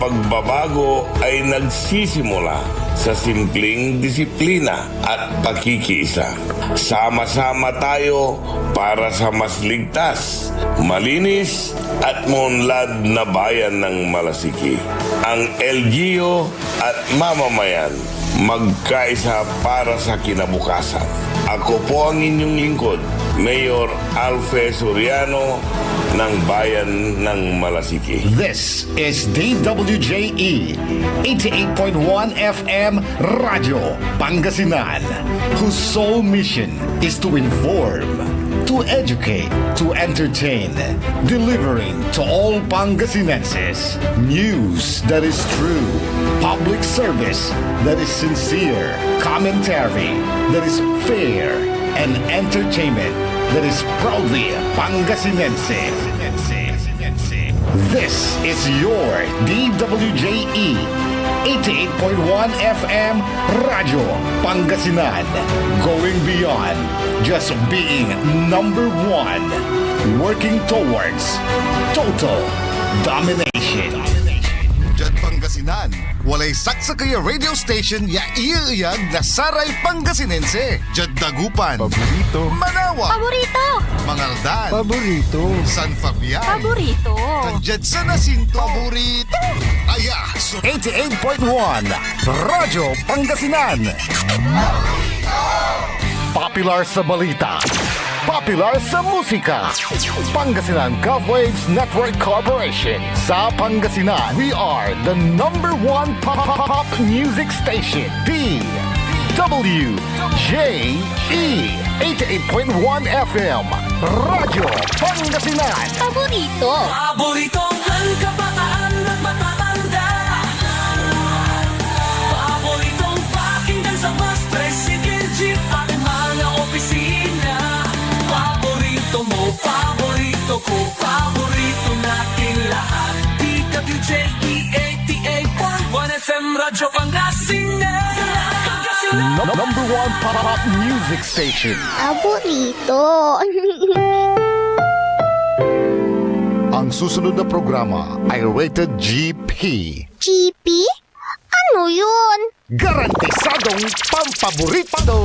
pagbabago ay nagsisimula sa simpleng disiplina at pakikiisa. Sama-sama tayo para sa mas ligtas, malinis at maunlad na bayan ng Malasiki. Ang LGU at mamamayan magkaisa para sa kinabukasan. Ako po ang inyong lingkod, Mayor Alfe Soriano ng Bayan ng Malasiki. This is DWJE 88.1 FM Radio Pangasinan, whose sole mission is to inform, to educate, to entertain, delivering to all Pangasinenses news that is true, public service that is sincere, commentary that is fair, and entertainment that is proudly Pangasinense. This is your DWJE 88.1 FM Radio Pangasinan, going beyond just being number one, working towards total domination. Diyan Pangasinan, walay saksakaya radio station ya iiyag na Saray Pangasinense. Diyan Dagupan, Paborito. Manawa, Paborito! Mangaldan, Paborito. San Fabian, Paborito! Diyan sa Nasinto, Paborito. Aya, so 88.1 Radyo Pangasinan. Popular sa balita, popular sa musika. Pangasinan Govwaves Network Corporation. Sa Pangasinan, we are the number one pop music station. DWJE 88.1 FM Radyo Pangasinan. Paborito! Paborito ang kabataan at matatanda. Paboritong pakinggan sa bus, tricycle, jeep at mga opisina. Paborito mo, paborito ko, paborito natin lahat. DWJE 88.1 FM Radyo Pangasinan. Number one pop music station. Paborito! Ang susunod na programa ay rated GP. GP? Ano yun? Garantisadong pampaborito.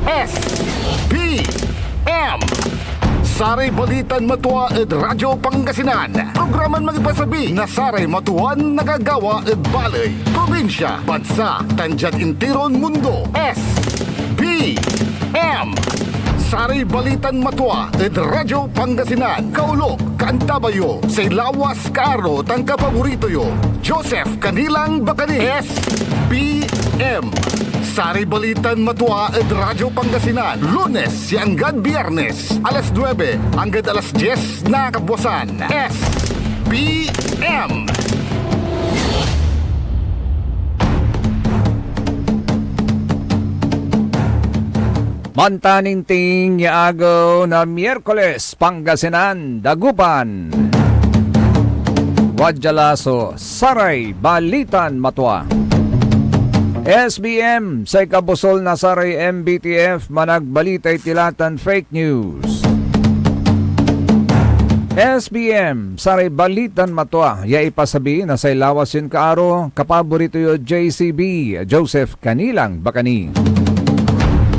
SPM Saray Balitan Matua ed Radyo Pangasinan. Programan magipasabi na Saray Matuan nagagawa ed balay, probinsya, bansa, tanjat intiron mundo. SPM Saray Balitan Matua ed Radyo Pangasinan. Kaulo, Kantabayo, say lawas karo tangka paborito yo. Joseph Kanilang Bakani. SPM Saray Balitan Matua ed Radyo Pangasinan. Lunes hanggang Biyernes, alas 9 hanggang alas 10 na kabuwasan. SPM Mantaninting yaagaw na Miyerkules, Pangasinan, Dagupan. Wadyalaso, Saray, Balitan, Matua. SBM, sa ikabusol na Saray MBTF, managbalitay tilatan fake news. SBM, Saray Balitan, Matua, ya ipasabi na sa ilawas yun kaaro, kapaborito yo JCB, Joseph Kanilang Bakani.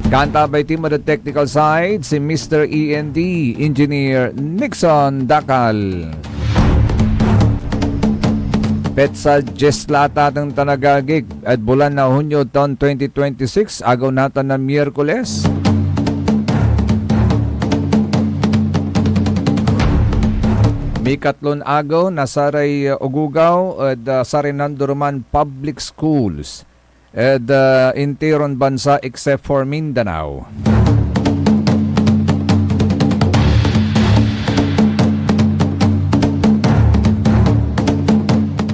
Kantabay team of the technical side, si Mr. END, Engineer Nixon Dakal. Petsa Jeslata ng Tanagagig at bulan na Hunyo taon 2026, agaw natin na Miyerkules. May katlon agaw na Saray Ugugaw at Saray Nanduruman Public Schools at intiron bansa except for Mindanao.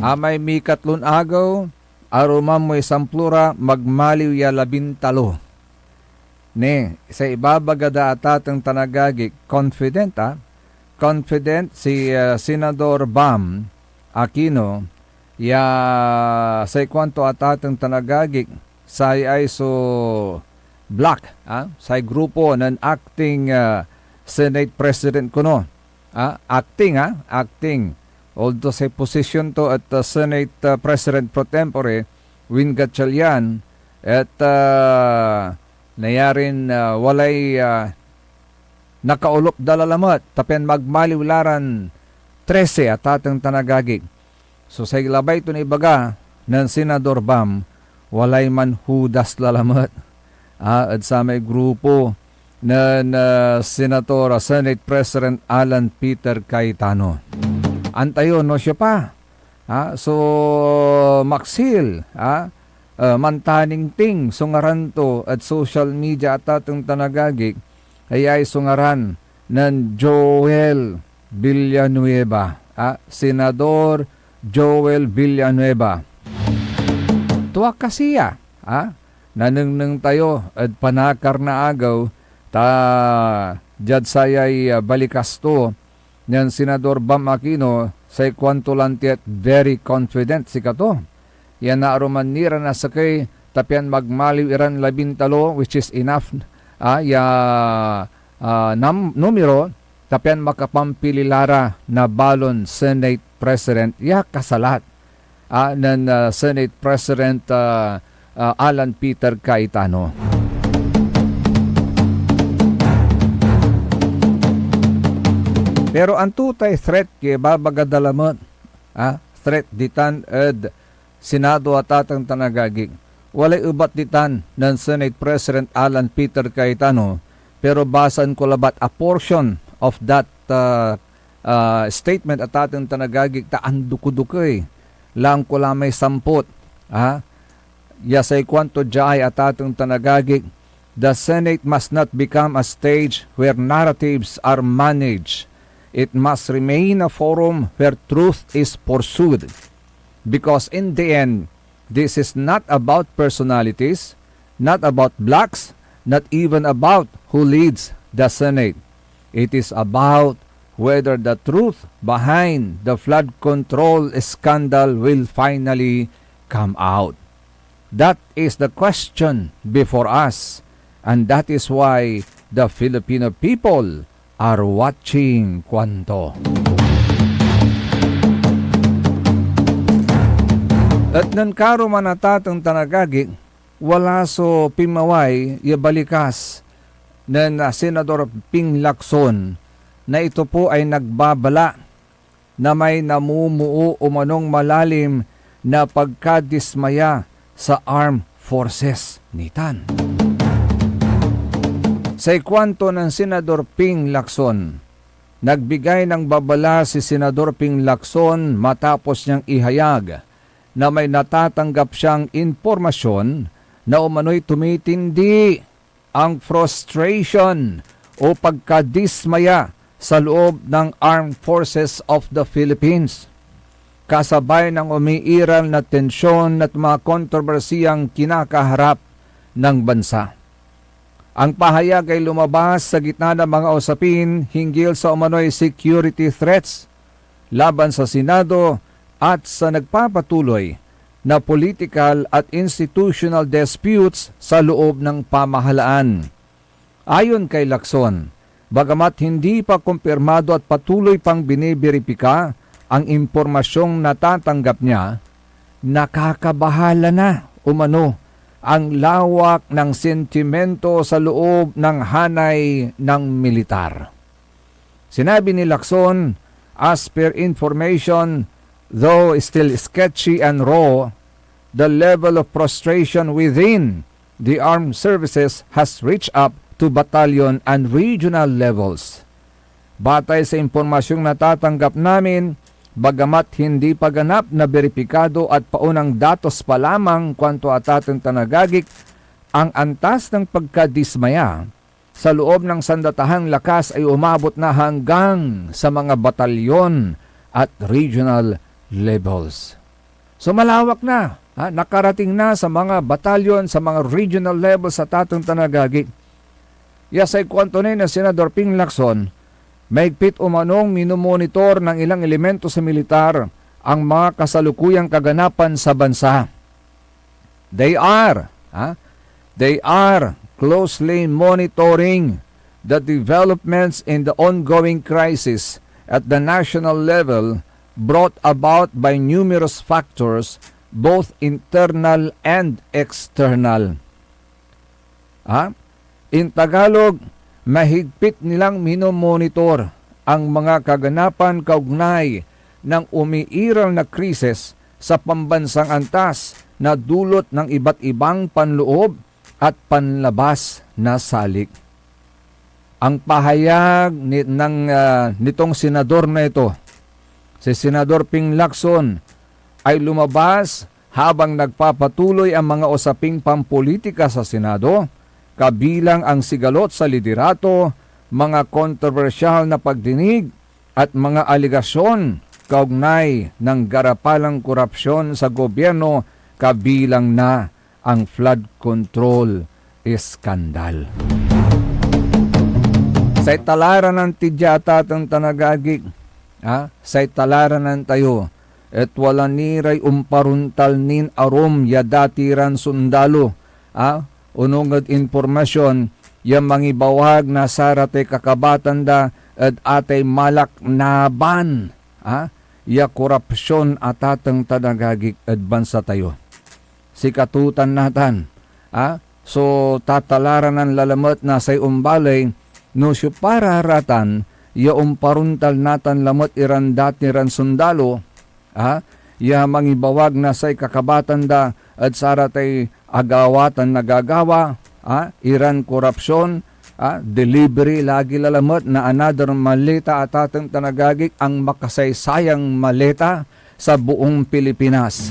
Amay mi katlon agaw, arumam mo isang plura, magmaliw ya 13. Ne, sa ibabagada atatang tanagagi, confident confident si Senador Bam Aquino, ya sa kwanto atatang tanagagi, sa ay so black, sa grupo ng acting Senate President kuno, acting although sa posisyon to at Senate President Pro Tempore, Win Gatchalian, at nayarin walay nakaulop dalalamat, tapen magmaliwlaran 13 at atang tanagagig. So sa ilabay ito ni Baga ng Senador Bam, walay man hudas lalamat. At sa may grupo ng Senator Senate President Alan Peter Cayetano. Antayo no siya pa. So maksil, mantaning ting sungaran to at social media at atong tanagagig ay sungaran ng Joel Villanueva, Senador Joel Villanueva. Tuwa kasiya, nanengneng tayo at panakar na agaw ta jad sayay balikas to ng Senador Bam Aquino say kwanto lanti at very confident si kato. Yan na aruman nira na sakay tapian magmaliw iran 13 which is enough numero tapian makapampililara na balon Senate President kasalat ng Senate President Alan Peter Cayetano. Pero ang tutay threat kay babagadalamat, threat ditan ed Senado at atang tanagagig. Walay ubat ditan ng Senate President Alan Peter Cayetano, pero basan ko labat a portion of that statement at atang tanagagig taan dukudukoy. Lang ko lamay sampot. Yasay kwanto jay at atang tanagagig. The Senate must not become a stage where narratives are managed. It must remain a forum where truth is pursued. Because in the end, this is not about personalities, not about blacks, not even about who leads the Senate. It is about whether the truth behind the flood control scandal will finally come out. That is the question before us, and that is why the Filipino people are watching kwanto. At nan karo manatatang tanagagig, wala so pimaway yabalikas ng Senador Ping Lacson na ito po ay nagbabala na may namumuo umanong malalim na pagkadismaya sa armed forces nitan. Sa ikwanto ng Senador Ping Lacson, nagbigay ng babala si Senador Ping Lacson matapos niyang ihayag na may natatanggap siyang impormasyon na umano'y tumitindi ang frustration o pagkadismaya sa loob ng Armed Forces of the Philippines. Kasabay ng umiiral na tensyon at mga kontrobersiyang kinakaharap ng bansa. Ang pahayag ay lumabas sa gitna ng mga usapin hinggil sa umano'y security threats laban sa Senado at sa nagpapatuloy na political at institutional disputes sa loob ng pamahalaan. Ayon kay Lacson, bagamat hindi pa kumpirmado at patuloy pang biniberipika ang impormasyong natatanggap niya, nakakabahala na umano ang lawak ng sentimento sa loob ng hanay ng militar. Sinabi ni Lacson, as per information, though still sketchy and raw, the level of frustration within the armed services has reached up to battalion and regional levels. Batay sa impormasyong natatanggap namin, bagamat hindi pa ganap na beripikado at paunang datos pa lamang kwanto at ating tanagagik, ang antas ng pagkadismaya sa loob ng sandatahang lakas ay umabot na hanggang sa mga batalyon at regional levels. So malawak na, nakarating na sa mga batalyon, sa mga regional levels sa tatong tanagagik. Yasay kwanto na Senador Ping Lacson, mahigpit umanong minumonitor ng ilang elemento sa militar ang mga kasalukuyang kaganapan sa bansa. They are closely monitoring the developments in the ongoing crisis at the national level brought about by numerous factors, both internal and external. In Tagalog, mahigpit nilang minomonitor ang mga kaganapan kaugnay ng umiiral na krisis sa pambansang antas na dulot ng iba't ibang panloob at panlabas na salik. Ang pahayag nitong senador na ito, si Senador Ping Lacson, ay lumabas habang nagpapatuloy ang mga usaping pampolitika sa Senado, kabilang ang sigalot sa liderato, mga kontrobersyal na pagdinig at mga aligasyon kaugnay ng garapalang korupsyon sa gobyerno, kabilang na ang flood control iskandal. Sa italaran ng tidyata at tanagagig, sa italaran ng tayo, at wala niray umparuntal nin arom ya datiran sundalo, unungad informasyon, yung mangibawag na sarate kakabatan da at atay malak naban, ya korupsyon at atang tanagagig at bansa tayo. Sikatutan natan, so tatalaran ng lalamat na say umbalay, no siya para haratan, ya umparuntal natan lamat iran datiran sundalo, ya mangibawag na say kakabatan da at saratay agawatan nagagawa, iran korupsyon, delivery lagi lalamat na another maleta at atang tanagagik ang makasaysayang maleta sa buong Pilipinas.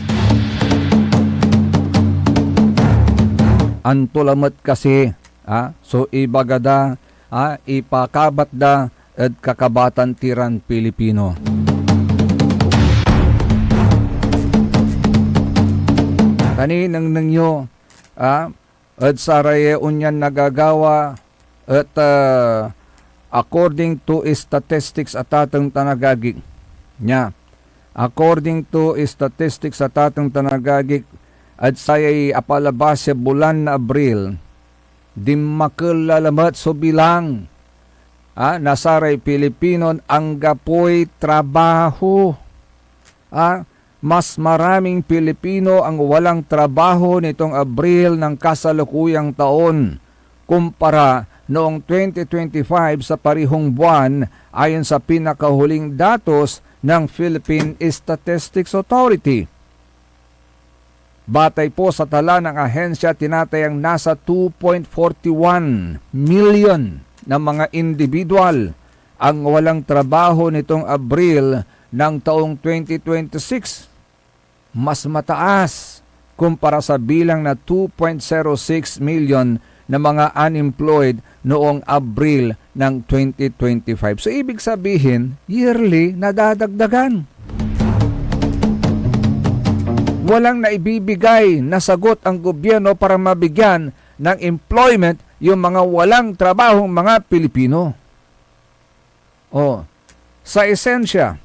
Antulamat kasi, so ibagada, ipakabat da at kakabatan tiran Pilipino. Kaninang nangyo, at saraye unyan nagagawa at according to statistics at atang tanagagig nya. According to statistics at atang tanagagig at sayay apalabas sa bulan na Abril, di makalalamat so bilang nasaray Pilipino ang gapoy trabaho. Mas maraming Pilipino ang walang trabaho nitong Abril ng kasalukuyang taon kumpara noong 2025 sa parihong buwan ayon sa pinakahuling datos ng Philippine Statistics Authority. Batay po sa tala ng ahensya, tinatayang nasa 2.41 million na mga individual ang walang trabaho nitong Abril ng taong 2026. Mas mataas kumpara sa bilang na 2.06 million na mga unemployed noong Abril ng 2025. So ibig sabihin, yearly nadadagdagan. Walang naibibigay na sagot ang gobyerno para mabigyan ng employment yung mga walang trabahong mga Pilipino. Sa esensya,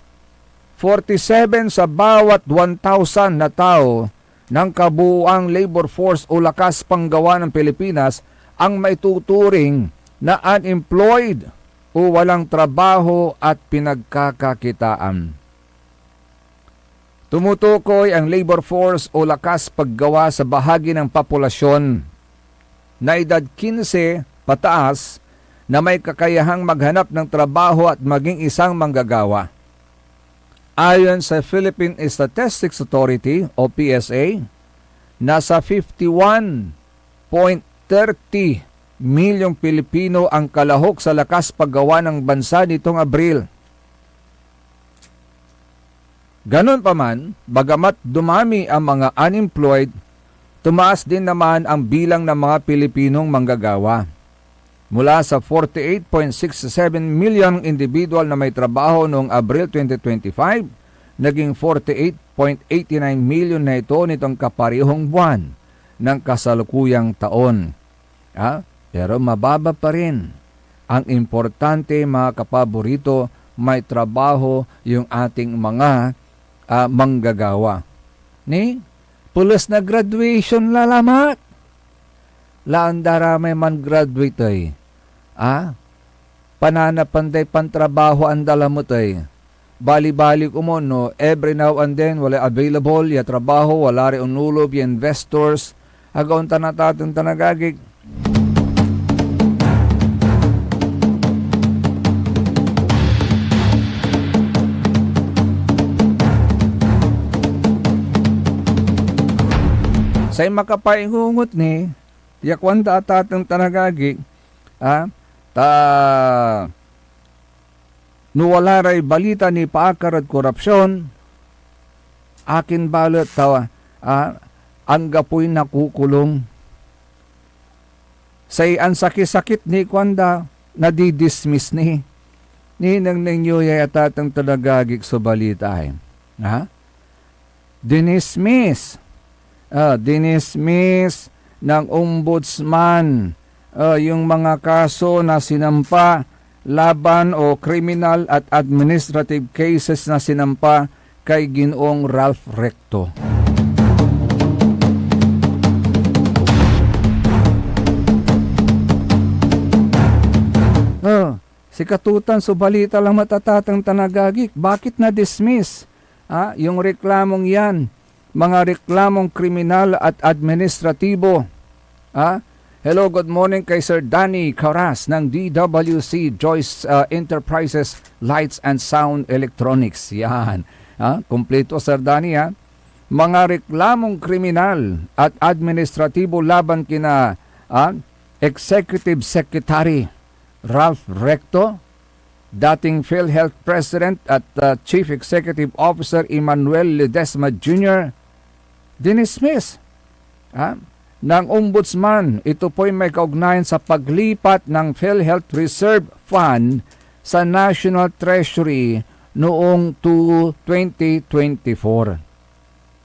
47 sa bawat 1,000 na tao ng kabuuang labor force o lakas panggawa ng Pilipinas ang maituturing na unemployed o walang trabaho at pinagkakakitaan. Tumutukoy ang labor force o lakas paggawa sa bahagi ng populasyon na edad 15 pataas na may kakayahang maghanap ng trabaho at maging isang manggagawa. Ayon sa Philippine Statistics Authority o PSA, nasa 51.30 milyong Pilipino ang kalahok sa lakas paggawa ng bansa nitong Abril. Ganon pa man, bagamat dumami ang mga unemployed, tumaas din naman ang bilang ng mga Pilipinong manggagawa. Mula sa 48.67 million individual na may trabaho noong Abril 2025, naging 48.89 million na ito nitong kaparihong buwan ng kasalukuyang taon. Pero mababa pa rin. Ang importante, mga kapaborito, may trabaho yung ating mga manggagawa. Pulos na graduation lalamat. Laandara may man graduate ay. Pananapanday pantrabaho ang dalamot ay. bali-bali ko mo, no, every now and then, wala available, ya trabaho, wala rin unulob, ya investors, agaon tanatatong tanagagig. Say makapaingungot ni, yakwan atatong tanagagig, nuwala ray balita ni paakar at korupsyon, akin balot tawa, ang gapoy nakukulong. Say ang sakit-sakit ni kwanda, nadidismiss ni nang ninyo yatatang talagagig sa balita. Dinismiss ng ombudsman yung mga kaso na sinampa laban o criminal at administrative cases na sinampa kay Ginoong Ralph Recto. Si katutan so balita lang matatatang tanagagik. Bakit na-dismiss yung reklamong yan? Mga reklamong kriminal at administratibo. Hello, good morning kay Sir Danny Caras ng DWC Joyce Enterprises Lights and Sound Electronics. Yan. Kompleto Sir Danny. Mga reklamong kriminal at administratibo laban kina Executive Secretary Ralph Recto, dating PhilHealth President at Chief Executive Officer Emmanuel Ledesma Jr. dinismiss ng Ombudsman. Ito po'y may kaugnayan sa paglipat ng PhilHealth Reserve Fund sa National Treasury noong 2024.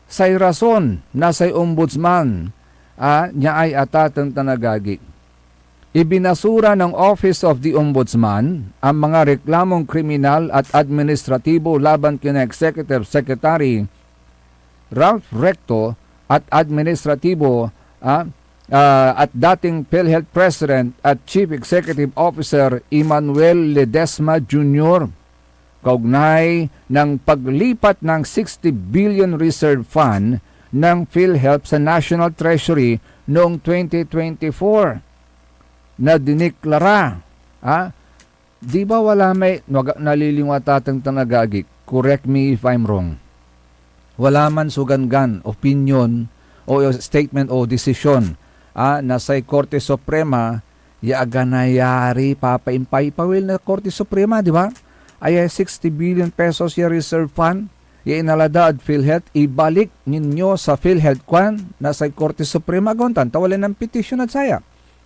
Say rason na say Ombudsman niya ay atatang tanagagik. Ibinasura ng Office of the Ombudsman ang mga reklamong kriminal at administratibo laban kina Executive Secretary Ralph Recto at administratibo at dating PhilHealth President at Chief Executive Officer Emmanuel Ledesma Jr. Kaugnay ng paglipat ng 60 billion reserve fund ng PhilHealth sa National Treasury noong 2024. Na diniklara, di ba wala may nalilingwatatang tanagagik? Correct me if I'm wrong. Wala man sugangan, opinion, o statement o desisyon na sa Korte Suprema, ganayari papaimpay-pawil na Korte Suprema, di ba? Ay 60 billion pesos yung reserve fund, inalada at PhilHealth, ibalik ninyo sa PhilHealth kwan na sa Korte Suprema, gontan, tawalin ng petition at saya.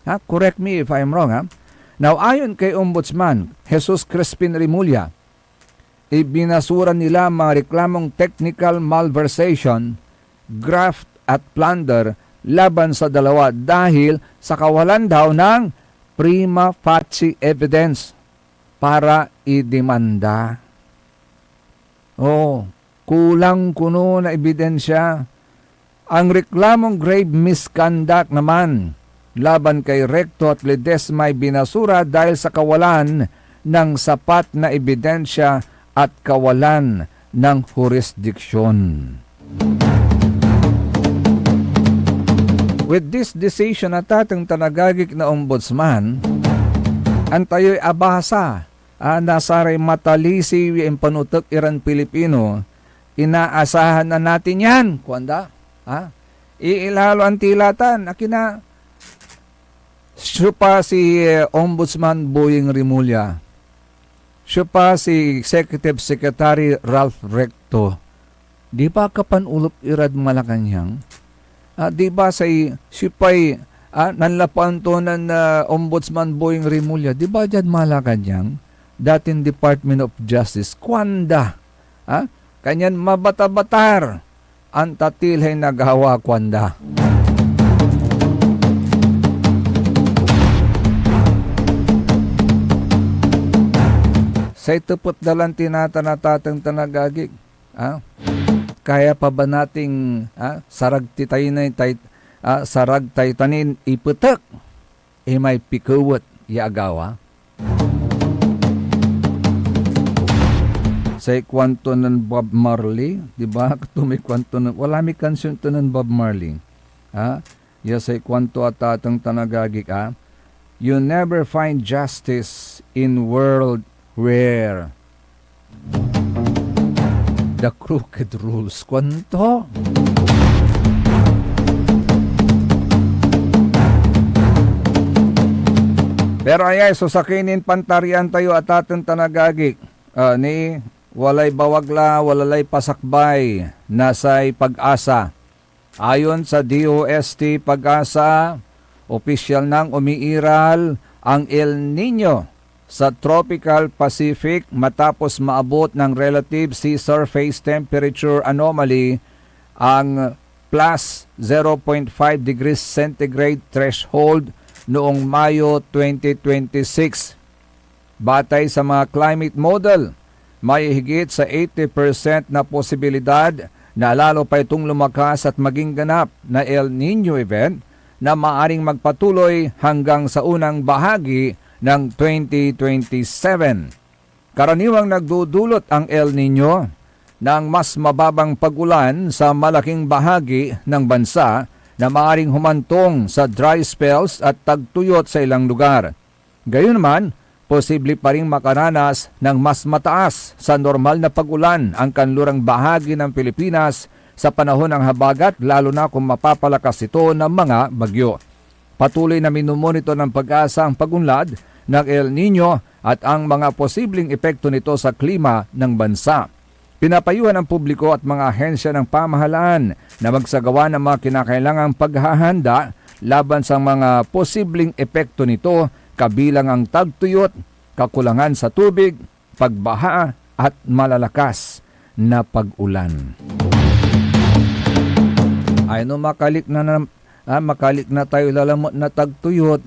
Correct me if I'm wrong. Now, ayon kay Ombudsman Jesus Crispin Rimulya, ibinasura nila mga reklamong technical malversation, graft at plunder laban sa dalawa dahil sa kawalan daw ng prima facie evidence para idemanda. Kulang kuno na ebidensya. Ang reklamong grave misconduct naman laban kay Recto at Ledesma ay binasura dahil sa kawalan ng sapat na ebidensya at kawalan ng jurisdiksyon. With this decision at ating tanagagik na ombudsman, antayo'y abasa nasaray matalisi yung panutok iran Pilipino, inaasahan na natin yan. Kuanda? Iilalo ang tilatan. Akina, siya pa si Ombudsman Boying Rimulya. Siya pa si Executive Secretary Ralph Recto. Di ba kapanulop irad Malacanang? Di ba siya pa'y nanlapan to ng Ombudsman Boying Rimulya? Di ba dyan Malacanang? Dating Department of Justice. Kwanda? Kanyan mabata-batar ang tatilhay nagawa kwanda. Sa itupot dalang tinatanatatang tanagagig. Kaya pa ba nating sarag taytanin iputak? May pikawat iagawa? sa kwanto ng Bob Marley, di ba? May kwanto ng, wala may kansyon to ng Bob Marley. Ha? Ya sa kwanto at atang tanagagik, ha? You never find justice in world where the crooked rules. Kwanto? Pero ayay, so sakinin pantarian tayo at atang tanagagik. Ni walay bawagla, walalay pasakbay, nasay pag-asa. Ayon sa DOST Pag-asa, opisyal nang umiiral ang El Nino sa Tropical Pacific matapos maabot ng relative sea surface temperature anomaly ang plus 0.5 degrees centigrade threshold noong Mayo 2026. Batay sa mga climate model, may higit sa 80% na posibilidad na lalo pa itong lumakas at maging ganap na El Nino event na maaring magpatuloy hanggang sa unang bahagi ng 2027. Karaniwang nagdudulot ang El Nino ng mas mababang pag-ulan sa malaking bahagi ng bansa na maaring humantong sa dry spells at tagtuyot sa ilang lugar. Gayunman, posible pa ring makaranas ng mas mataas sa normal na pag-ulan ang kanlurang bahagi ng Pilipinas sa panahon ng habagat, lalo na kung mapapalakas ito ng mga bagyo. Patuloy na minumonitor ng Pag-asa ang pag-unlad ng El Nino at ang mga posibleng epekto nito sa klima ng bansa. Pinapayuhan ng publiko at mga ahensya ng pamahalaan na magsagawa ng mga kinakailangang paghahanda laban sa mga posibleng epekto nito, kabilang ang tagtuyot, kakulangan sa tubig, pagbaha at malalakas na pag-ulan. Ay no, makalik na tayo lalamot na tagtuyot.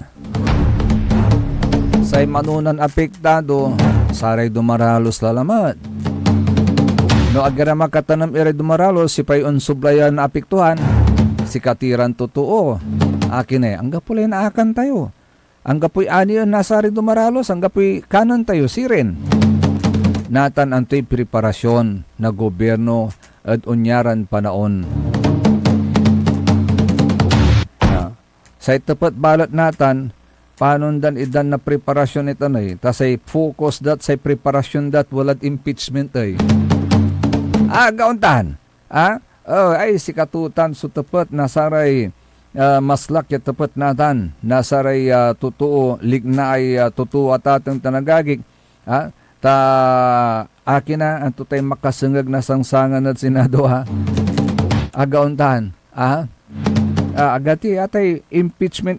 Say manunan apektado, saray dumaralos lalamat. No agara makatanam ere dumaralos, si payon sublayan na apektuhan, si katiran totoo. Akin ang gapulay na akan tayo. Ang gapoy ani yung nasari dumaralos, ang gapoy kanan tayo sirin. Natan antoy preparasyon na gobyerno at unyaran panaon. Sa tapat balat natan, panundan idan na preparasyon ito na tasay focus dat sa preparasyon dat walad impeachment ay. Gauntan. Ay si katutan so tapat nasaray maslak ya tapat natan nasaray totoo ligna ay totoo at atang tanagagik ta akin na ang tutay makasangag na sangsangan at senado agauntan agati atay impeachment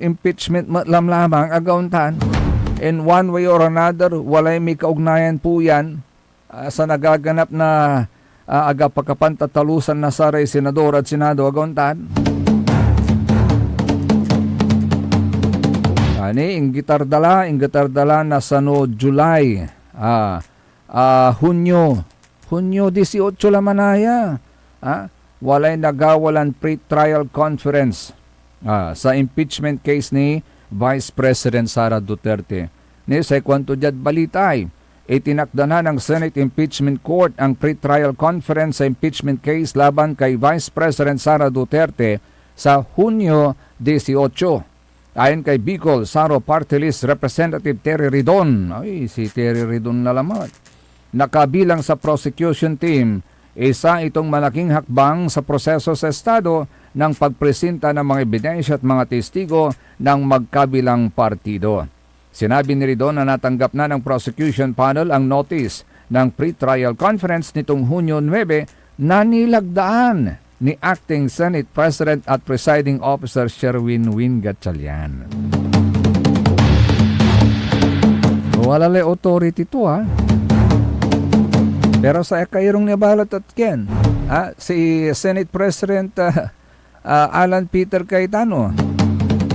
lamlamang agauntan in one way or another walay may kaugnayan po yan sa nagaganap na aga pagkapantatalusan na saray senador at senado agauntan. Ing gitardala na sa July, Hunyo 18 lamanaya, walay nagawalan pre-trial conference sa impeachment case ni Vice President Sara Duterte. Ni sa kwanto jad balitay, itinakda na ng Senate Impeachment Court ang pre-trial conference sa impeachment case laban kay Vice President Sara Duterte sa Hunyo 18. Ayon kay Bicol Saro Party List Representative Terry Ridon, ay si Terry Ridon na lamat, nakabilang sa prosecution team, isa itong malaking hakbang sa proseso sa Estado ng pagpresenta ng mga ebidensya at mga testigo ng magkabilang partido. Sinabi ni Ridon na natanggap na ng prosecution panel ang notice ng pre-trial conference nitong Hunyo 9 na nilagdaan ni Acting Senate President at Presiding Officer Sherwin Win Gatchalian. Walalay authority to Pero sa kairong nibalat at ken, si Senate President Alan Peter Cayetano,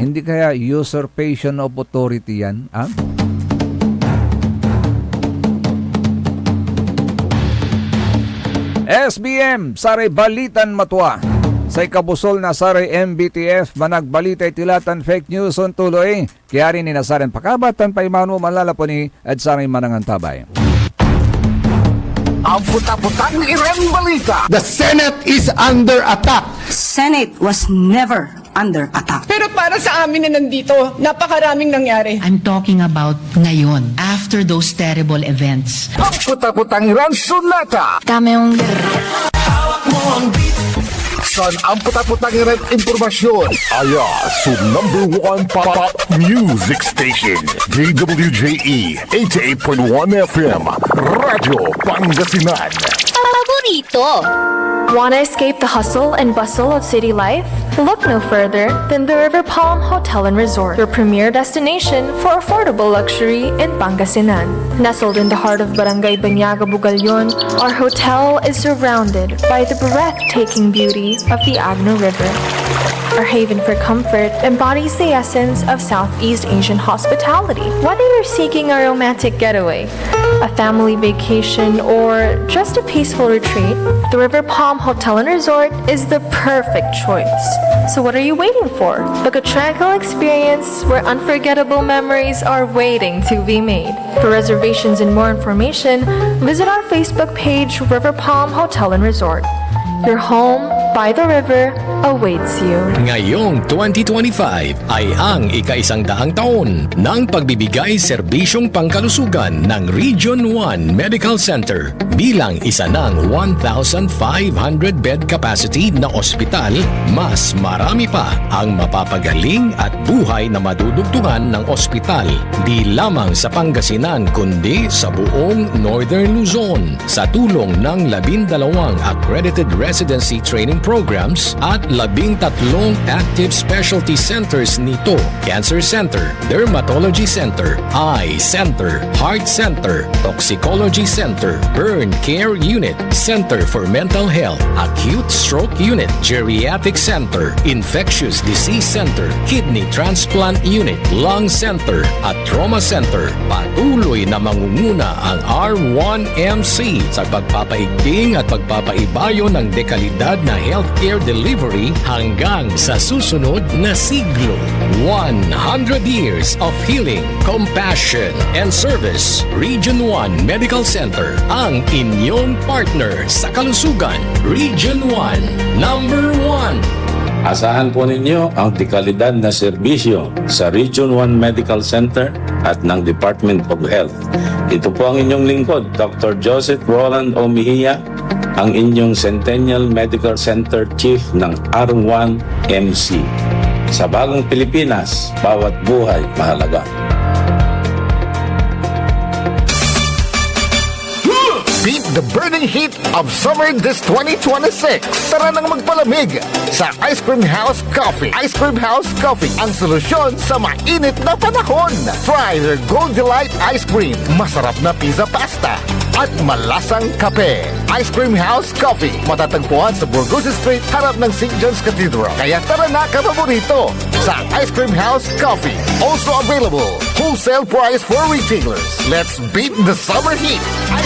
hindi kaya usurpation of authority yan? SBM, saray balitan matwa. Sa ikabusol na saray MBTF, managbalitay tilatan fake news on tuloy. Kaya rin ninasaren pakabatan pa imano malalaponi at saray manangantabay. ang puta-putang Iran balita. The Senate is under attack. Senate was never under attack. Pero para sa amin na nandito, napakaraming nangyari. I'm talking about ngayon, after those terrible events. Ang puta-putang Iran sunata. Dami yung... Son ang puta-putang Iran impormasyon. Aya sa number 1 pop music station. DWJE 88.1 FM. Radyo Pangasinan. Paborito. Want to escape the hustle and bustle of city life? Look no further than the River Palm Hotel and Resort, your premier destination for affordable luxury in Pangasinan. Nestled in the heart of Barangay Banyaga, Bugalyon, our hotel is surrounded by the breathtaking beauty of the Agno River. Our haven for comfort embodies the essence of Southeast Asian hospitality. Whether you're seeking a romantic getaway, a family vacation, or just a peaceful retreat, the River Palm Hotel and Resort is the perfect choice. So what are you waiting for? Book a tranquil experience where unforgettable memories are waiting to be made. For reservations and more information, visit our Facebook page, River Palm Hotel and Resort. Your home by the river awaits you. Ngayong 2025 ay ang ika-100 taon ng pagbibigay serbisyong pangkalusugan ng Region 1 Medical Center bilang isa ng 1,500 bed capacity na ospital. Mas marami pa ang mapapagaling at buhay na madudugtungan ng ospital di lamang sa Pangasinan kundi sa buong Northern Luzon sa tulong ng 12 accredited residency training programs at 13 active specialty centers nito: Cancer Center, Dermatology Center, Eye Center, Heart Center, Toxicology Center, Burn Care Unit, Center for Mental Health, Acute Stroke Unit, Geriatric Center, Infectious Disease Center, Kidney Transplant Unit, Lung Center at Trauma Center. Patuloy na mangunguna ang R1MC sa pagpapaigting at pagpapaibayo ng dekalidad na healthcare delivery hanggang sa susunod na siglo. 100 years of healing, compassion, and service. Region 1 Medical Center, ang inyong partner sa kalusugan. Region 1, number 1. Asahan po ninyo ang dekalidad na serbisyo sa Region 1 Medical Center at ng Department of Health. Ito po ang inyong lingkod, Dr. Joseph Roland O. Mejia, ang inyong Centennial Medical Center Chief ng R1MC. Sa bagong Pilipinas, bawat buhay mahalaga. Beat the burning heat of summer this 2026. Tara nang magpalamig sa Ice Cream House Coffee. Ice Cream House Coffee, ang solusyon sa mainit na panahon. Try their Gold Delight Ice Cream, masarap na pizza pasta, at malasang kape. Ice Cream House Coffee, matatagpuan sa Burgos Street, harap ng St. John's Cathedral. Kaya tara na kapaborito sa Ice Cream House Coffee. Also available, wholesale price for retailers. Let's beat the summer heat.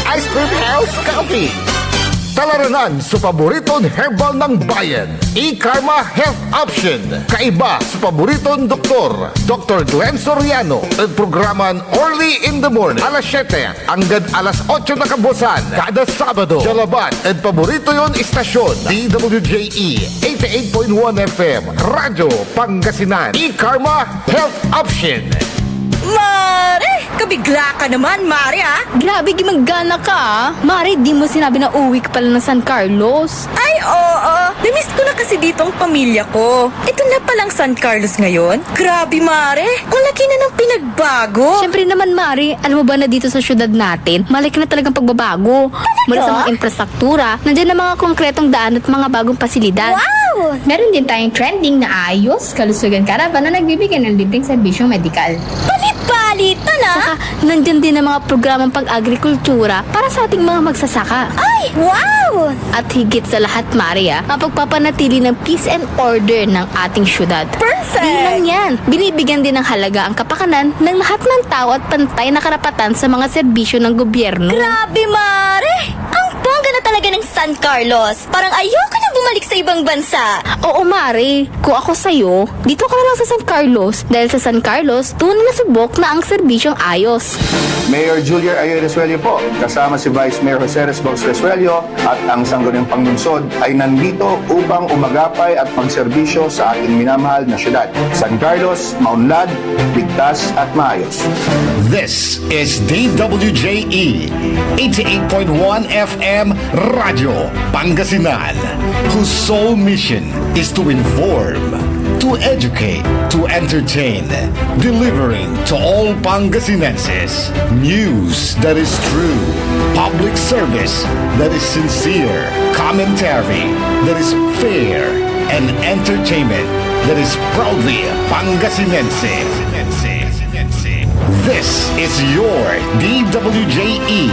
Ice Cream House Coffee. Talaranan sa paboritong herbal ng bayan. E-Karma Health Option. Kaiba sa paboritong doktor, Dr. Glenn Soriano. At programan Early in the Morning. Alas 7 hanggang alas 8 na kabusan. Kada Sabado. Jalaban at paborito yon istasyon. DWJE 88.1 FM. Radyo Pangasinan. E-Karma Health Option. Mare! Kabigla ka naman, Mare, ha? Grabe, gimagana ka, ah. Mari, di mo sinabi na uwi ka pala ng San Carlos. Ay, oo. Namiss ko na kasi dito ang pamilya ko. Ito na palang San Carlos ngayon. Grabe, Mare. Ang laki na ng pinagbago. Siyempre naman, Mari, alam mo ba na dito sa syudad natin, malaki na talagang pagbabago. Mula sa mga infrastruktura, nandiyan na mga konkretong daan at mga bagong pasilidad. Wow! Meron din tayong trending na ayos, kalusugan karavan na nagbibigay ng libreng serbisyong medikal. Palit-palitan, ha? Saka, nandyan din ang mga programang pag-agrikultura para sa ating mga magsasaka. Ay, wow! At higit sa lahat, Maria, mapagpapanatili ng peace and order ng ating syudad. Perfect! Di lang yan, binibigyan din ng halaga ang kapakanan ng lahat ng tao at pantay na karapatan sa mga serbisyo ng gobyerno. Grabe, Mare! Ang bongga na talaga ng San Carlos. Parang ayoko na bumalik sa ibang bansa. Oo, Mare. Kung ako sa'yo, dito ka na lang sa San Carlos. Dahil sa San Carlos, tunay na subok na ang serbisyong ayos. Mayor Julia Ayo Resuello po, kasama si Vice Mayor Jose Resbox Resuello at ang sangguniang panglunsod ay nandito upang umagapay at magserbisyo sa ating minamahal na syudad. San Carlos, maunlad, ligtas at maayos. This is DWJE 88.1 FM Radio Pangasinan, whose sole mission is to inform, to educate, to entertain, delivering to all Pangasinenses news that is true, public service that is sincere, commentary that is fair, and entertainment that is proudly Pangasinense. This is your DWJE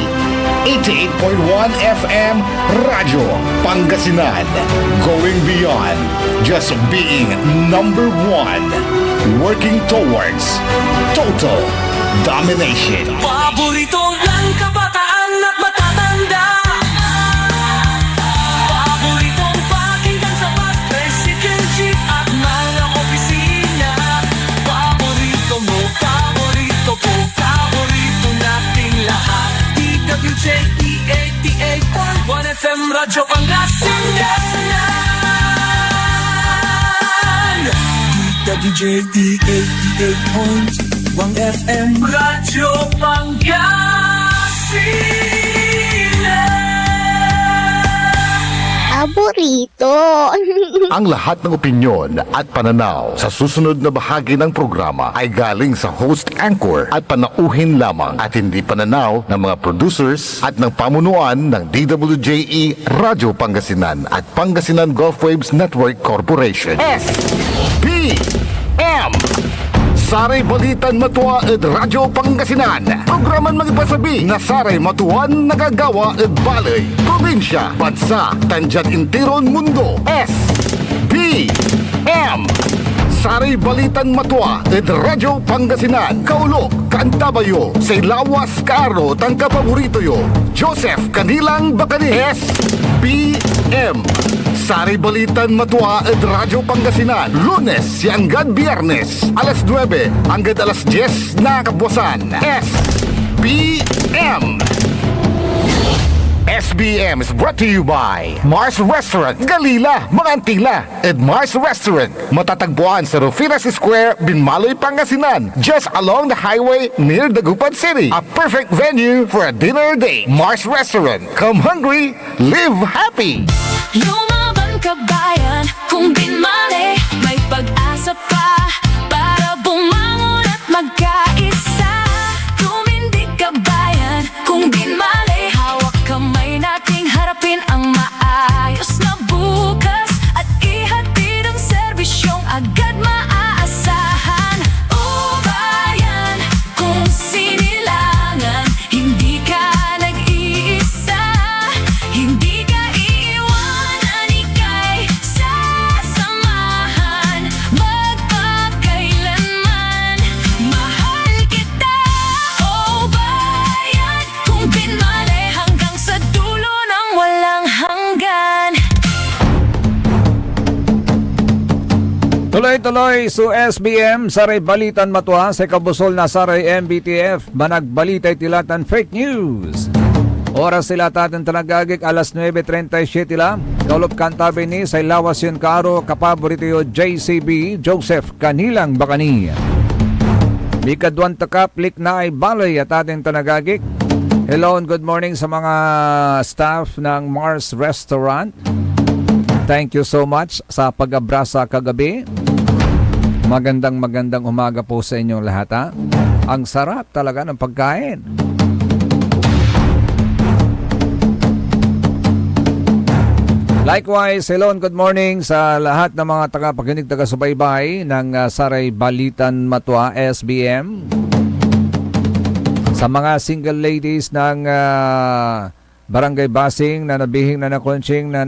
88.1 FM Radio Pangasinan, going beyond just being number one, working towards total domination. Paborito ng kabataan at matatanda. Paboritong pakinggan sa bus, tricycle, jeep at mga opisina. Paborito mo, paborito ko, paborito nating lahat. DWJE 88.1 FM Radyo Pangasinan. DWJE 88.1 FM Radyo Pangasinan. Paborito. Ang lahat ng opinyon at pananaw sa susunod na bahagi ng programa ay galing sa host anchor at panauhin lamang at hindi pananaw ng mga producers at ng pamunuan ng DWJE Radio Pangasinan at Pangasinan Gulf Waves Network Corporation. SBM Saray Balitan Matua ed Radyo Pangasinan. Programan magipasabi na Saray Matuan nagagawa ed balay, probinsya, bansa, tanjat intiron mundo. SBM Saray Balitan Matua ed Radyo Pangasinan. Kaulok, Kantabayo, say lawas kaaro tangka paborito yo. Joseph Kanilang Bakani. SBM Saray Balitan Matua ed Radyo Pangasinan. Lunes hanggang Biyernes, alas 9 hanggang alas 10 na kabuwasan. SBM SBM is brought to you by Mars Restaurant, Galila, Mangantila, and Mars Restaurant. Matatagpuan sa Rufinas Square, Binmaloy, Pangasinan, just along the highway near Dagupan City. A perfect venue for a dinner date. Mars Restaurant. Come hungry, live happy. Lumaban ka bayan, kung binmali, may pag-asa pa para bumangon at magkaisa. Tumindig ka bayan, kung binmali, hawak kamay nating harapin ang maayos na bukas at ihatid ang serbisyong agad maaasahan. O bayan, kung sinilangan, hindi ka nag-iisa, hindi ka iiwanan, ika'y sasamahan magpakailanman. Mahal kita, o bayan, kung binmali hanggang sa dulo ng walang hanggan. Tuloy-tuloy su SBM Saray Balitan Matua sa kabusol na Saray MBTF managbalitay tilatan fake news. Oras sila tatin tanagagik alas 9:37 la. Kaulop kantabi ni sa lawas yun karo kapaborito yo JCB Joseph Kanilang Bakani. Bikadwan takaplik na ay balay at ating tanagagik. Hello and good morning sa mga staff ng Mars Restaurant. Thank you so much sa pag-abrasa kagabi. Magandang umaga po sa inyong lahat ha. Ang sarap talaga ng pagkain. Likewise, hello and good morning sa lahat ng mga tagapakinig, taga-subaybay ng Saray Balitan Matua SBM. Sa mga single ladies ng Barangay Basing na nabihing na nakonching na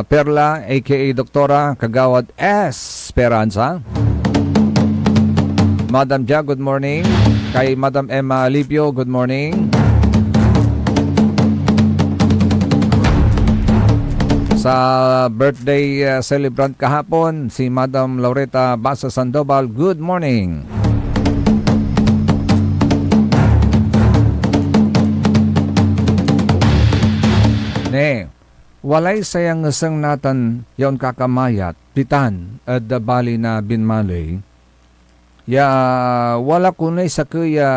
Perla aka Doktora Kagawad Esperanza. Madam Ja, good morning. Kay Madam Emma Alipio, good morning. sa birthday celebrant kahapon, si Madam Laureta Basa Sandoval. Good morning. Ne, walay sayang ngasang natan yaon kakamayat, pitan, at bali na binmalay. Ya, wala kunay sa kuya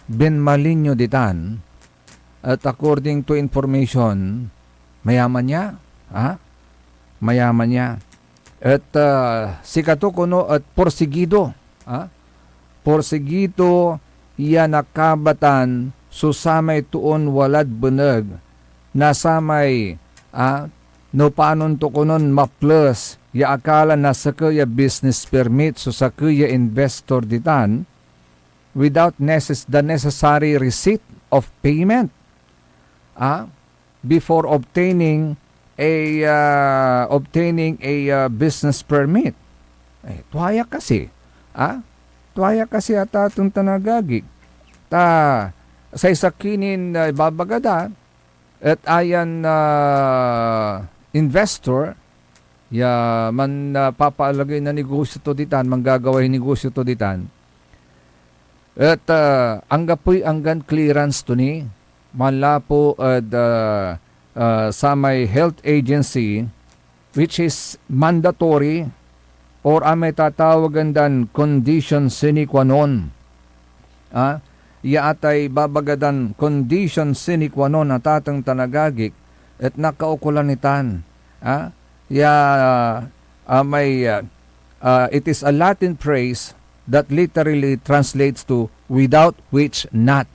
binmalinyo ditan. At according to information, mayaman niya. Ha? Mayaman niya. At sikato kuno at porsigido. Ha? Porsigido, iya nakabatan, susamay tuon walad bunag, nasamay, no panon to kunon ma-plus, ya akala na sa kaya business permit, so sa kaya investor ditan, without the necessary receipt of payment, before obtaining a business permit. Tuwaya kasi, tuwaya kasi ata itong tanagagig. Sa isakinin babagada, at ayan investor, ya man papaalagay na negosyo to ditan, manggagaway negosyo to ditan. At anggapoy anggan clearance to ni, malapo at sa may health agency, which is mandatory or may tatawagan dan condition sine qua non. Ya atay babagadan condition sine qua non atatang tanagagik at nakaukulanitan. It is a Latin phrase that literally translates to without which not.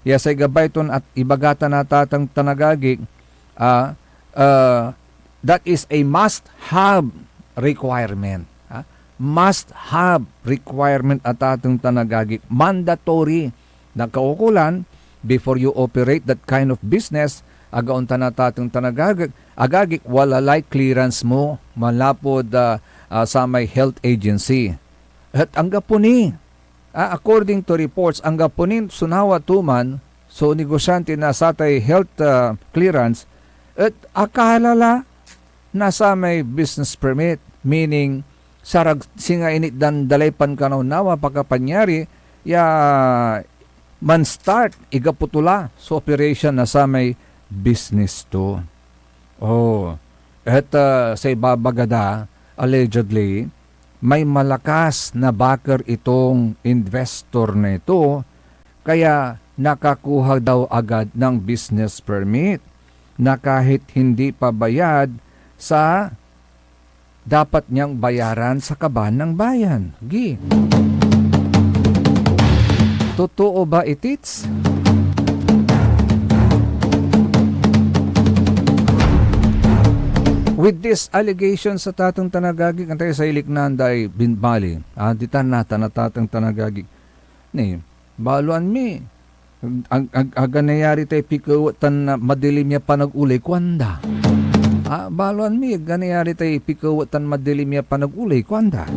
Ya say gabayton at ibagata natatang tanagagik, that is a must-have requirement. Must-have requirement at atong tanagagik. Mandatory na kaukulan before you operate that kind of business, agaon tanatatong tanagagik, agagik walalay clearance mo malapod sa may health agency. At ang gapuni, according to reports, ang gapunin sunawa tuman, so negosyante na sa tay health clearance, at akalala na sa may business permit, meaning sarag singa init dan dalaypan kanaw nawa pagkapanyari, ya man start igaputula sa operation na sa may business to. At sa ibabagada, allegedly, may malakas na backer itong investor na ito, kaya nakakuha daw agad ng business permit na kahit hindi pa bayad sa dapat niyang bayaran sa kaban ng bayan. Totoo ba itits? With this allegation sa tatang tanagagig, antay sa iliknan day binbali, ditan nata na tatang tanagagig. Ni, baluan mi, aganayari tayo pikawatan na madilim niya panag-ulay kwanda. Baluan mi, aganayari tayo pikawatan madilim niya panag-ulay kwanda.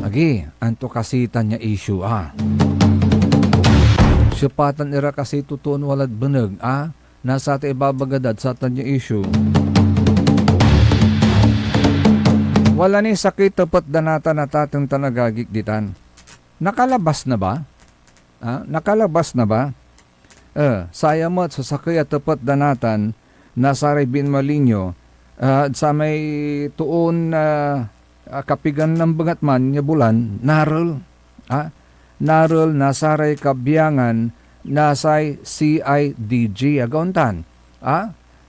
Agi, anto kasitan niya issue, Sipatan ira kasi tutuon walad beneg, nasa ati ibabagadad sa tanya issue. Wala ni sakit tapat danata na tatang tanagagik ditan. Nakalabas na ba? Nakalabas na ba? Sayamat sa sakay at tapat danatan nasa bin malinyo sa may tuon kapigan ng bangatman niya bulan, narol. Narol nasaray kabiyangan nasay CIDG agauntan.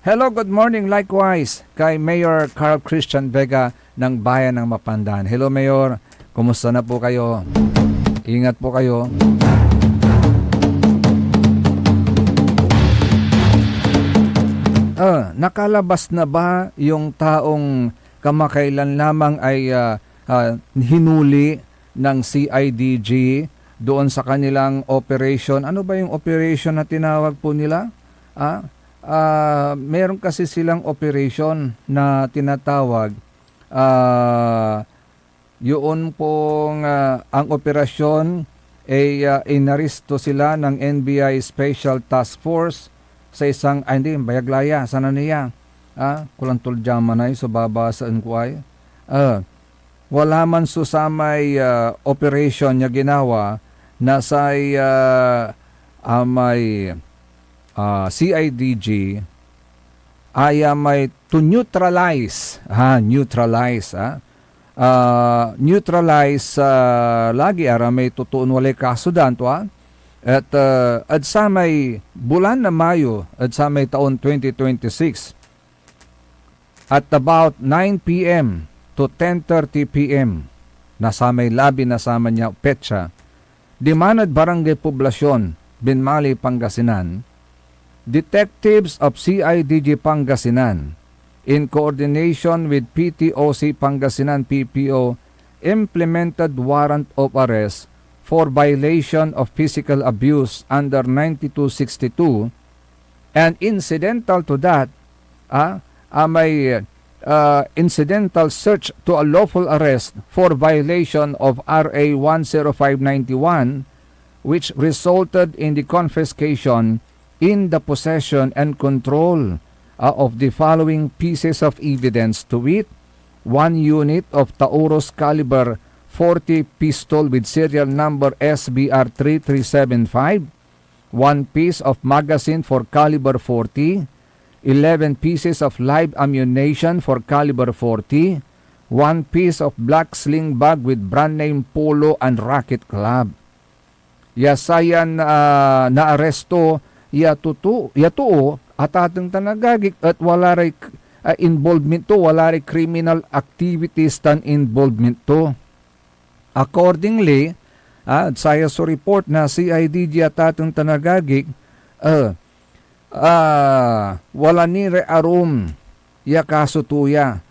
Hello, good morning likewise kay Mayor Carl Christian Vega ng Bayan ng Mapandan. Hello Mayor, kumusta na po kayo? Ingat po kayo. Nakalabas na ba yung taong kamakailan lamang ay hinuli ng CIDG doon sa kanilang operation? Ano ba yung operation na tinawag po nila? Meron kasi silang operation na tinatawag. Yun pong ang operasyon ay inaristo sila ng NBI Special Task Force sa isang, ay hindi, bayaglaya, sana niya, kulang tuljaman ay, so babasaan ko ay, wala man susamay operation niya ginawa na sa may CIDG ay may to neutralize neutralize lagi ara may tutuon walay kaso danto at sa may bulan na Mayo at sa may taon 2026 at about 9 p.m. to 10:30 p.m. nasamay labi nasama niya petsa Dimanad Barangay Poblasyon, Binmali, Pangasinan, detectives of CIDG Pangasinan, in coordination with PTOC Pangasinan PPO, implemented warrant of arrest for violation of physical abuse under 9262, and incidental to that, may incidental search to a lawful arrest for violation of RA 10591, which resulted in the confiscation in the possession and control of the following pieces of evidence, to wit, 1 unit of Taurus caliber 40 pistol with serial number SBR 3375, 1 piece of magazine for caliber 40, 11 pieces of live ammunition for caliber 40, 1 piece of black sling bag with brand name Polo and Racket Club. Yasayan na aresto yatuo at atang tanagagik at wala ray involvement to, wala ray criminal activities tan involvement to. Accordingly, saya so report na CIDG at atang tanagagik wala ni rearum ya kaso tuya.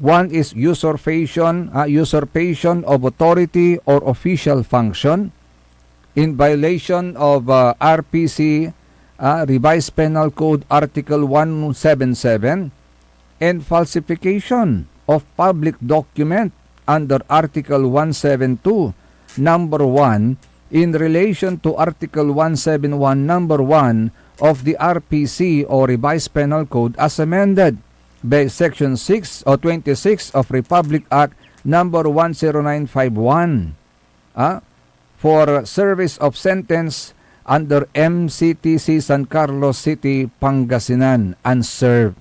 One is usurpation of authority or official function in violation of RPC Revised Penal Code Article 177, and falsification of public document under Article 172 number 1 in relation to Article 171 number 1 of the RPC or Revised Penal Code as amended by Section 6 or 26 of Republic Act number 10951 for service of sentence under MCTC San Carlos City, Pangasinan, unserved.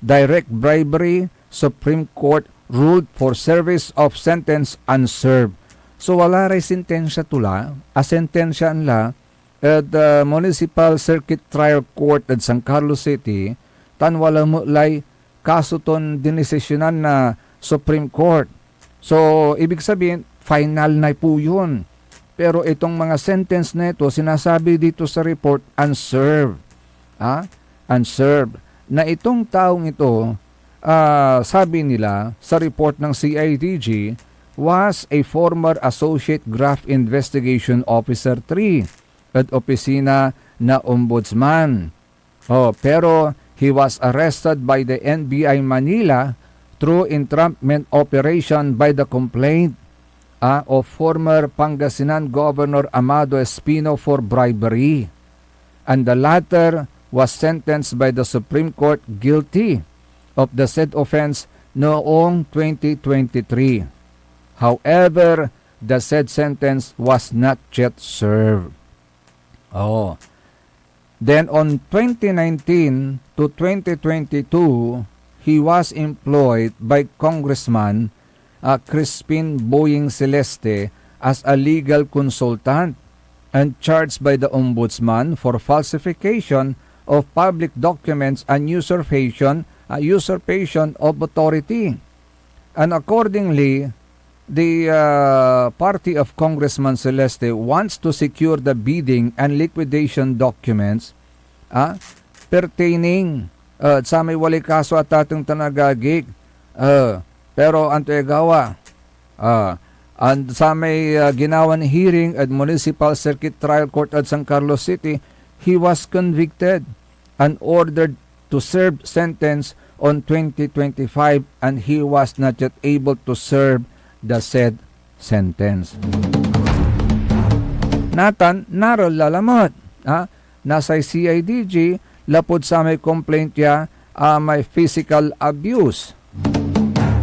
Direct bribery, Supreme Court ruled for service of sentence unserved. So wala ray sentensya tula, sentensya nla at Municipal Circuit Trial Court at San Carlos City, tan wala mo lay kaso ton dinesisyonan na Supreme Court. So ibig sabihin, final na po yun. Pero itong mga sentence na ito, sinasabi dito sa report, unserved. Unserved. Na itong taong ito, sabi nila sa report ng CIDG, was a former Associate Graft Investigation Officer 3 at opisina na Ombudsman. Pero he was arrested by the NBI Manila through entrapment operation by the complaint of former Pangasinan Governor Amado Espino for bribery. And the latter was sentenced by the Supreme Court guilty of the said offense noong 2023. However, the said sentence was not yet served. Then on 2019 to 2022, he was employed by Congressman Crispin Boying Celeste as a legal consultant and charged by the Ombudsman for falsification of public documents and usurpation of authority. And accordingly, the party of Congressman Celeste wants to secure the bidding and liquidation documents pertaining sa may wali kaso at ating tanagagig. Pero anto gawa, sa may ginawan hearing at Municipal Circuit Trial Court at San Carlos City, he was convicted and ordered to serve sentence on 2025, and he was not yet able to serve the said sentence. Natan, naroon lalamot. nasa CIDG, lapod sa may complaint niya, may physical abuse.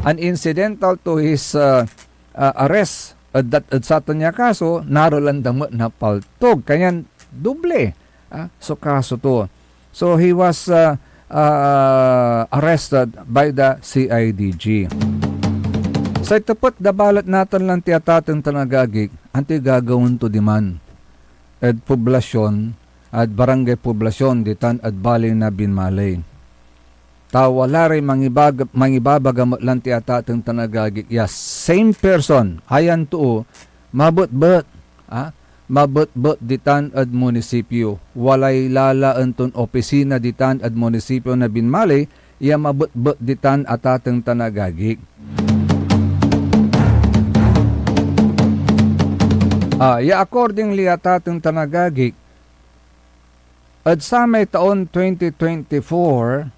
An incidental to his arrest at sa niya kaso, narolandam na paltog. Kanyan, doble. So kaso to. So he was arrested by the CIDG. Sa itapat da balat natin lang tiyatatang tanagagig, anti gagawin to diman. At poblasyon, at barangay poblasyon, ditan at bali na binmalay. Tawala rin mangibabagam lang tiyatatang tanagagig. Yes, same person, ayan to, mabot-bot, mabot-bot ditan at munisipyo. Walay lalaan ton opisina ditan at munisipyo na binmalay, iya mabot-bot ditan at atang tanagagig. Accordingly at atang tanagagig, at sa may taon 2024,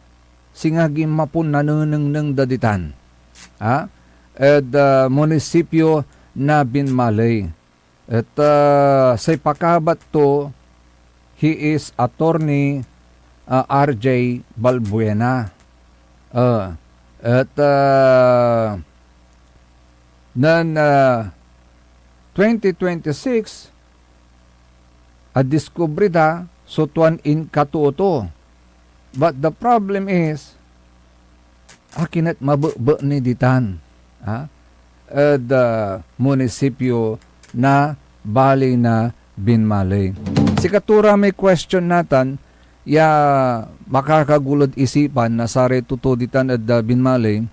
singagim mapun nanunang daditan. At munisipyo na binmalay. At sa pakabat to, he is attorney RJ Balbuena. At nan 2026 at diskubrida so tuan in katuto. But the problem is akinat mabuk ni ditan the munisipyo na bali na binmalay. Si Katura may question natan ya makakagulod isipan na sare tuto ditan at binmalay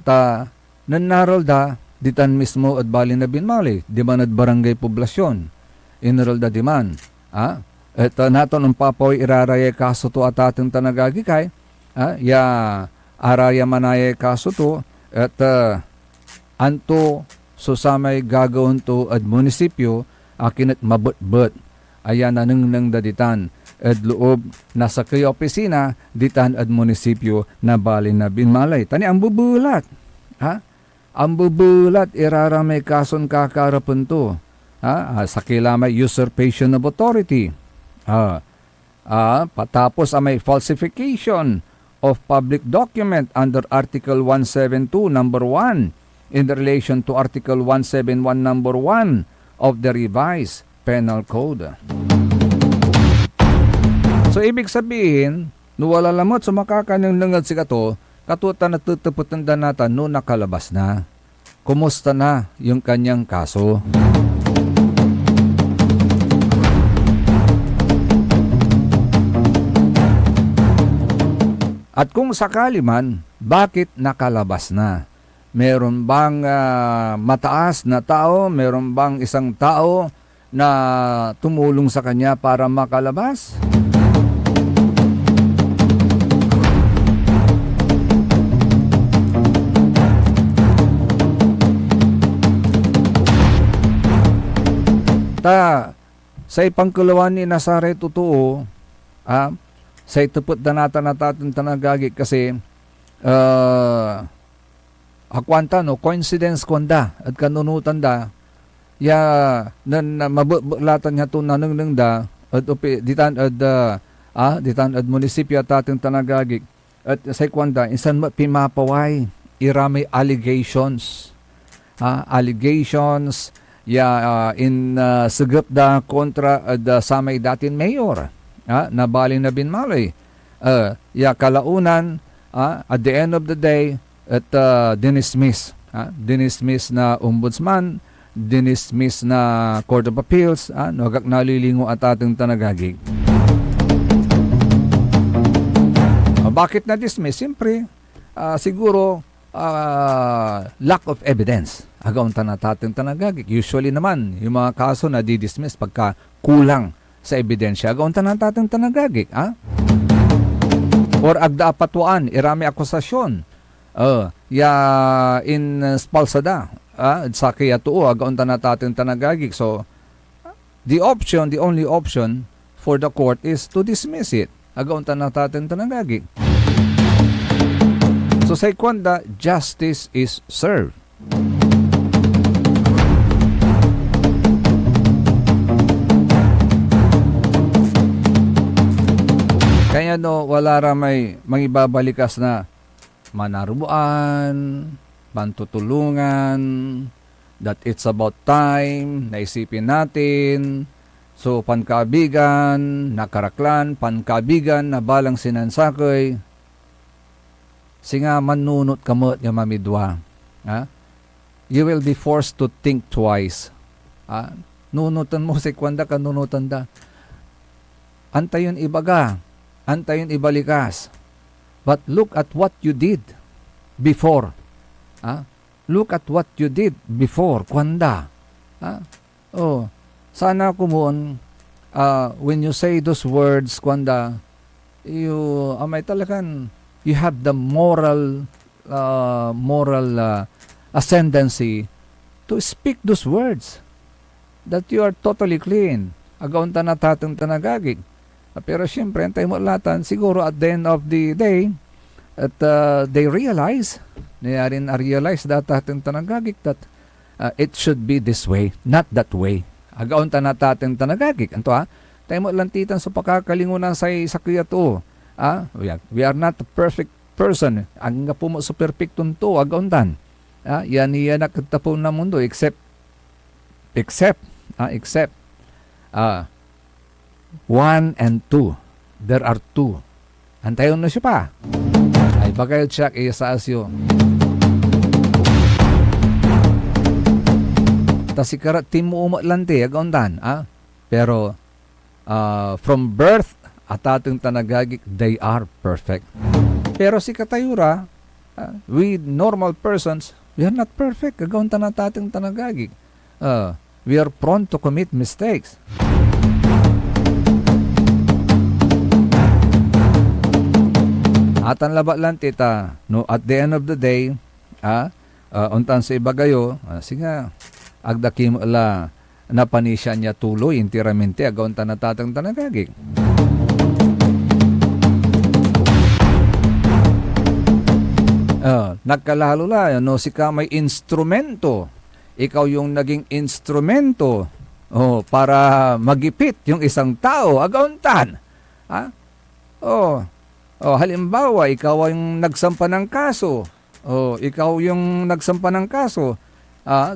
ta nanarol da ditan mismo at bali na binmalay, di man at barangay poblasyon, inarol da di man. At naton ang papoy iraraya kaso to at ating tanagagikay, ya araya manaya kaso to, at anto so samay gagawin to at munisipyo, akin at mabot-bot, ayan na nang daditan, at loob nasa kayo opisina, ditan at munisipyo na bali na binmalay. Tani ang bubulat, ang bubulat iraramay kason kakarapan to. Sa kilamay usurpation of authority. Patapos may falsification of public document under Article 172 number 1 in relation to Article 171 number 1 of the revised penal code. So ibig sabihin, nuwala lamot sa makakanang si kato, katuta na tutuputan natin no nakalabas na. Kumusta na yung kanyang kaso? At kung sakali man, bakit nakalabas na? Meron bang mataas na tao? Meron bang isang tao na tumulong sa kanya para makalabas? Sa ipangkulawan ni Nazaret totoo, sa itupot na natin tanagagi kasi akwanta no, coincidence kwanda at kanunutan da ya nan mabulatan niya to nanang da at ditan ad munisipyo at ating tanagagi at sa kwanda insan pimapaway iramay allegations in sugap da kontra da samay datin mayor na bali na binmalay. Kalaunan at the end of the day at dinismiss na ombudsman, dinismiss na Court of Appeals, nagak nalilingo at ating tanagagig. Bakit na dismiss? Siyempre siguro lack of evidence. Agaw natin tanagagig. Usually naman, yung mga kaso na di-dismiss pagka kulang sa ebidensya. Agaw natin tanagagig. Or agda apatuan, irami akusasyon. In spalsada. Sa kaya tuo, agaw natin tanagagig. So, the only option for the court is to dismiss it. Agaw natin tanagagig. So, sa ikwanda, justice is served. wala ra may mangibabalikas na manaruan, pantutulungan, that it's about time, naisipin natin. So, pankaabigan, nakaraklan, pankaabigan, na balang sinansakay. Singa manunot kamot nga mamidwa. Ha? You will be forced to think twice. Ha? Nunutan mo si kwanda ka nunutan da. Antayon ibaga, antayon ibalikas. But look at what you did before. Ha? Look at what you did before, kwanda. Ha? Oh, sana kumuon, when you say those words, kwanda, you, amay talakan, you have the moral ascendancy to speak those words that you are totally clean. Agaon ta na tatang tanagagig. Pero siyempre, antay mo latan, siguro at the end of the day, at they realize that tatang tanagagig that it should be this way, not that way. Agaon ta na tatang tanagagig. Anto tayo mo lantitan sa pakakalingunan sa sakiyato. We are not a perfect person. Ang nga po mo sa perfecton to, agaundan. Yan nakatapon na mundo except 1 and 2. There are 2. Antayon na siya pa. Ay bagay check sa asyo. Tasikara timo umatlante agaundan. Pero from birth at ating tanagagik, they are perfect. Pero si katayura, we normal persons, we are not perfect. Gagawin na ating tanagagik. We are prone to commit mistakes. At ang laba lang tita, no, at the end of the day, untan sa ibagayo, sige, agdakim la, napanisya niya tuloy, intiramente, agawin na tatang tanagagik. Nagkalalo la, no, si ka may instrumento. Ikaw yung naging instrumento para magipit yung isang tao, agauntan. Halimbawa, ikaw yung nagsampa ng kaso. Ikaw yung nagsampa ng kaso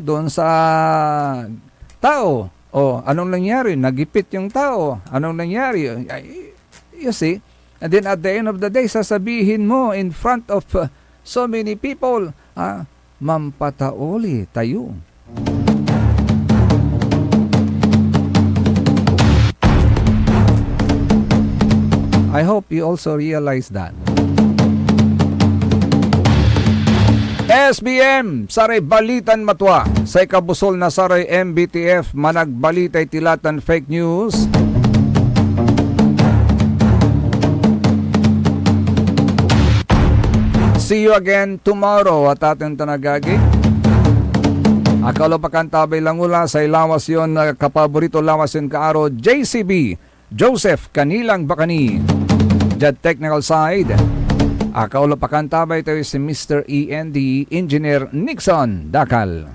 doon sa tao. Anong nangyari? Nagipit yung tao. Anong nangyari? You see? And then at the end of the day, sasabihin mo in front of so many people, mampataoli tayo. I hope you also realize that. SBM, Saray Balitan Matwa. Sa ikabusol na Saray MBTF, managbalitay tilatan fake news. See you again tomorrow at ating tanagagi. Akalo pa kantabay lang ula sa ilawas yon na kapaborito lawas yon kaaro JCB, Joseph Kanilang Bakani. Jad technical side. Akalo pa kantabay tayo si Mr. END, Engineer Nixon Dakal.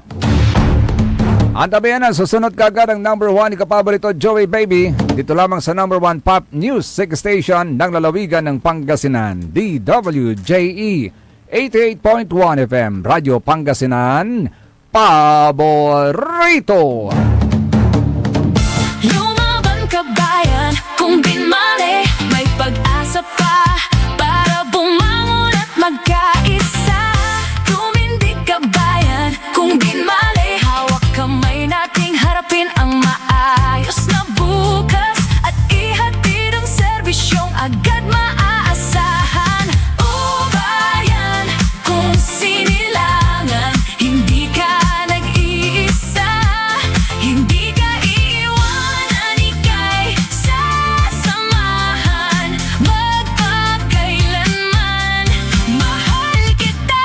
Antabayan na, susunod kagad ang number 1 ni kapaborito Joey Baby. Dito lamang sa number 1 Pop News 6 Station ng lalawigan ng Pangasinan, DWJE 88.1 FM, Radyo Pangasinan, paborito. Lumaban ka bayan, kung binmali, may pag-asa pa para bumangon at magkaisa. Tumindig ka bayan, kung binmali, hawak kamay nating harapin ang maayos na bukas at ihatid ang serbisyong agad maaasahan. O bayan, kung sinilangan, hindi ka nag-iisa, hindi ka iiwanan, ika'y sasamahan magpakailanman. Mahal kita,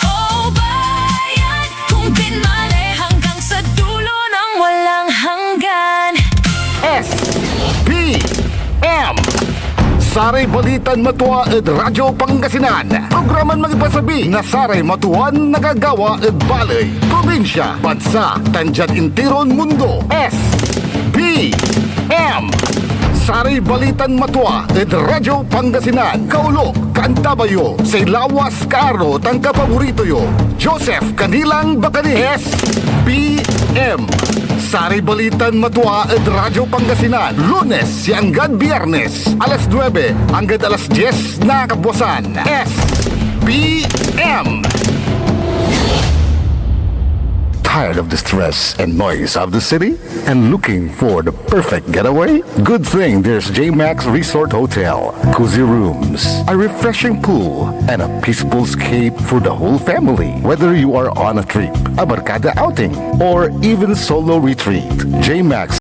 o bayan, kung binmali hanggang sa dulo ng walang hanggan. SBM Saray Balitan Matwa ed Radyo Pangasinan. Programan magipasabi na Saray Matuan nagagawa ed balay, probinsya, bansa, tanjat intiron mundo. SBM Saray Balitan Matwa, ed Radyo Pangasinan, Kaulok, Cantabayo, sa Lawas, Caro, tangka paborito yo, Joseph Kanilang Bacani, SBM. Saray Balitan Matwa, ed Radyo Pangasinan, Lunes hanggang Biyernes, alas 9 hanggang alas 10 na kabuwasan, SBM. Tired of the stress and noise of the city? And looking for the perfect getaway? Good thing there's JMax Resort Hotel. Cozy rooms, a refreshing pool, and a peaceful escape for the whole family. Whether you are on a trip, a barkada outing, or even solo retreat, JMax